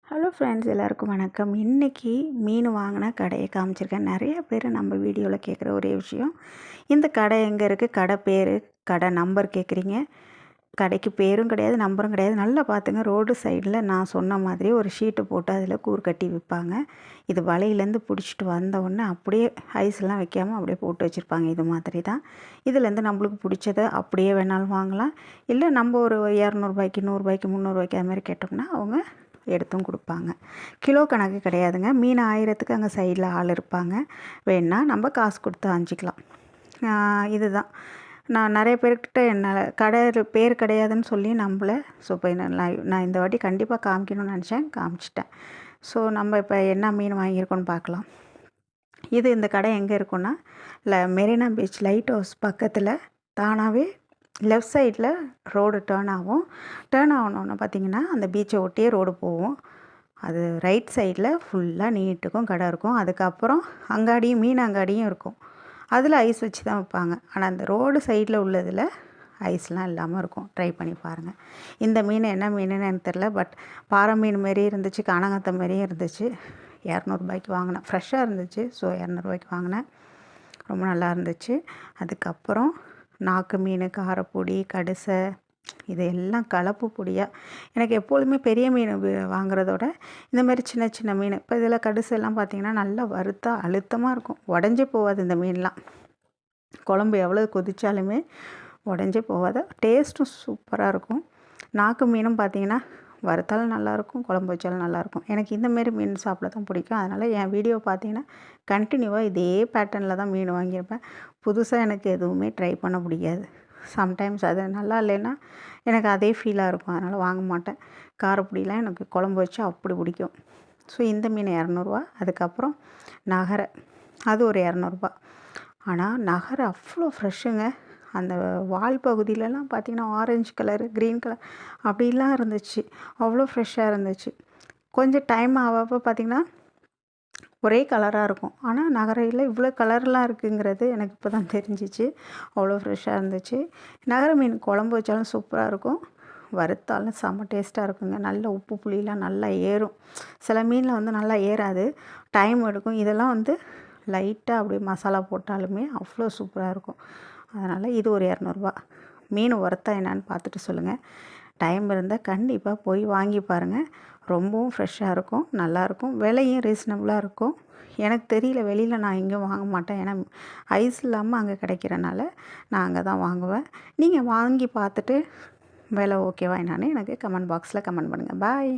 Hello friends, எல்லாருக்கும் வணக்கம். இன்றைக்கி மீன் வாங்கின கடையை காமிச்சிருக்கேன். நிறைய பேர் நம்ம வீடியோவில் கேட்குற ஒரே விஷயம், இந்த கடை எங்கே இருக்குது, கடை பேர், கடை நம்பர் கேட்குறீங்க. கடைக்கு பேரும் கிடையாது, நம்பரும் கிடையாது. நல்லா பார்த்துங்க, ரோடு சைடில் நான் சொன்ன மாதிரி ஒரு ஷீட்டு போட்டு அதில் கூறு கட்டி விற்பாங்க. இது வலையிலேருந்து பிடிச்சிட்டு வந்தவுடனே அப்படியே ஐஸ்லாம் வைக்காமல் அப்படியே போட்டு வச்சுருப்பாங்க. இது மாதிரி தான். இதுலேருந்து நம்மளுக்கு பிடிச்சதை அப்படியே வேணாலும் வாங்கலாம். இல்லை நம்ம ஒரு 200 100 300 அது மாதிரி கேட்டோம்னா அவங்க எடுத்தும் கொடுப்பாங்க. கிலோ கணக்கு கிடையாதுங்க. மீன் 1000க்கு அங்கே சைடில் ஆள் இருப்பாங்க. வேணுன்னா நம்ம காசு கொடுத்து வாங்கிக்கலாம். இதுதான் நான் நிறைய பேர்கிட்ட என்னால் கடை பேர் கிடையாதுன்னு சொல்லி நம்பலை. ஸோ இப்போ நான் இந்த வாட்டி கண்டிப்பாக காமிக்கணும்னு நினச்சேன், காமிச்சிட்டேன். ஸோ நம்ம இப்போ என்ன மீன் வாங்கியிருக்கோன்னு பார்க்கலாம். இந்த கடை எங்கே இருக்குன்னா, மெரினா பீச் லைட் ஹவுஸ் பக்கத்தில் தானாகவே லெஃப்ட் சைடில் ரோடு டேர்ன் ஆகும். டேர்ன் ஆகணுன்னு பார்த்திங்கன்னா அந்த பீச்சை ஒட்டியே ரோடு போகும். அது ரைட் சைடில் ஃபுல்லாக நீட்டுக்கும் கடை இருக்கும். அதுக்கப்புறம் அங்காடியும் மீன் அங்காடியும் இருக்கும். அதில் ஐஸ் வச்சு தான் வைப்பாங்க. ஆனால் அந்த ரோடு சைடில் உள்ளதில் ஐஸ்லாம் இல்லாமல் இருக்கும். ட்ரை பண்ணி பாருங்கள். இந்த மீன் என்ன மீனுன்னு எனக்கு தெரில, பட் பாறை மீன் மாரி இருந்துச்சு, காணாங்கத்தை மாரியும் இருந்துச்சு. 200 வாங்கினேன். ஃப்ரெஷ்ஷாக இருந்துச்சு. ஸோ 200 வாங்கினேன். ரொம்ப நல்லா இருந்துச்சு. அதுக்கப்புறம் நாக்கு மீன், காரப்பொடி, கடுசை, இது எல்லாம் கலப்பு பொடியாக. எனக்கு எப்பொழுதுமே பெரிய மீன் வாங்குறதோட இந்த மாதிரி சின்ன சின்ன மீன், இப்போ இதில் கடுசெல்லாம் பார்த்திங்கன்னா நல்லா வறுத்தா அழுத்தமாக இருக்கும். உடஞ்சே போகாது இந்த மீன்லாம். குழம்பு எவ்வளோ கொதித்தாலுமே உடஞ்சே போகாது. டேஸ்ட்டும் சூப்பராக இருக்கும். நாக்கு மீனும் பார்த்திங்கன்னா வறுத்தாலும் நல்லாயிருக்கும், குழம்பு வச்சாலும் நல்லாயிருக்கும். எனக்கு இந்தமாரி மீன் சாப்பிட தான் பிடிக்கும். அதனால் என் வீடியோ பார்த்திங்கன்னா கண்டினியூவாக இதே பேட்டர்னில் தான் மீன் வாங்கியிருப்பேன். புதுசாக எனக்கு எதுவுமே ட்ரை பண்ண பிடிக்காது. சம்டைம்ஸ் அது நல்லா இல்லைன்னா எனக்கு அதே ஃபீலாக இருக்கும். அதனால் வாங்க மாட்டேன். காரப்பொடியெலாம் எனக்கு குழம்பு வச்சா அப்படி பிடிக்கும். ஸோ இந்த மீன் 200. அதுக்கப்புறம் நகரை, அது ஒரு 200. ஆனால் நகரை அவ்வளோ ஃப்ரெஷ்ஷுங்க. அந்த வால் பகுதியிலலாம் பார்த்திங்கன்னா ஆரஞ்சு கலரு, க்ரீன் கலர் அப்படிலாம் இருந்துச்சு. அவ்வளோ ஃப்ரெஷ்ஷாக இருந்துச்சு. கொஞ்சம் டைம் ஆகப்போ பார்த்திங்கன்னா ஒரே கலராக இருக்கும். ஆனால் நகரையில் இவ்வளோ கலர்லாம் இருக்குங்கிறது எனக்கு இப்போ தான் தெரிஞ்சிச்சு. அவ்வளோ ஃப்ரெஷ்ஷாக இருந்துச்சு. நகர மீன் குழம்பு வச்சாலும் சூப்பராக இருக்கும், வறுத்தாலும் செம்ம டேஸ்ட்டாக இருக்குங்க. நல்ல உப்பு புளியெலாம் நல்லா ஏறும். சில மீனில் வந்து நல்லா ஏறாது, டைம் எடுக்கும். இதெல்லாம் வந்து லைட்டாக அப்படியே மசாலா போட்டாலுமே அவ்வளோ சூப்பராக இருக்கும். அதனால் இது ஒரு 200. மீன் வறுத்தா என்னான்னு பார்த்துட்டு சொல்லுங்கள். டைம் இருந்தால் கண்டிப்பாக போய் வாங்கி பாருங்கள். ரொம்பவும் ஃப்ரெஷ்ஷாக இருக்கும், நல்லாயிருக்கும். விலையும் ரீசனபுளாக இருக்கும். எனக்கு தெரியல, வெளியில் நான் எங்கேயும் வாங்க மாட்டேன். ஏன்னா ஐஸ் இல்லாமல் அங்கே கிடைக்கிறனால நான் அங்கே தான் வாங்குவேன். நீங்கள் வாங்கி பார்த்துட்டு விலை ஓகேவா என்னான்னு எனக்கு கமெண்ட் பாக்ஸில் கமெண்ட் பண்ணுங்கள். பாய்.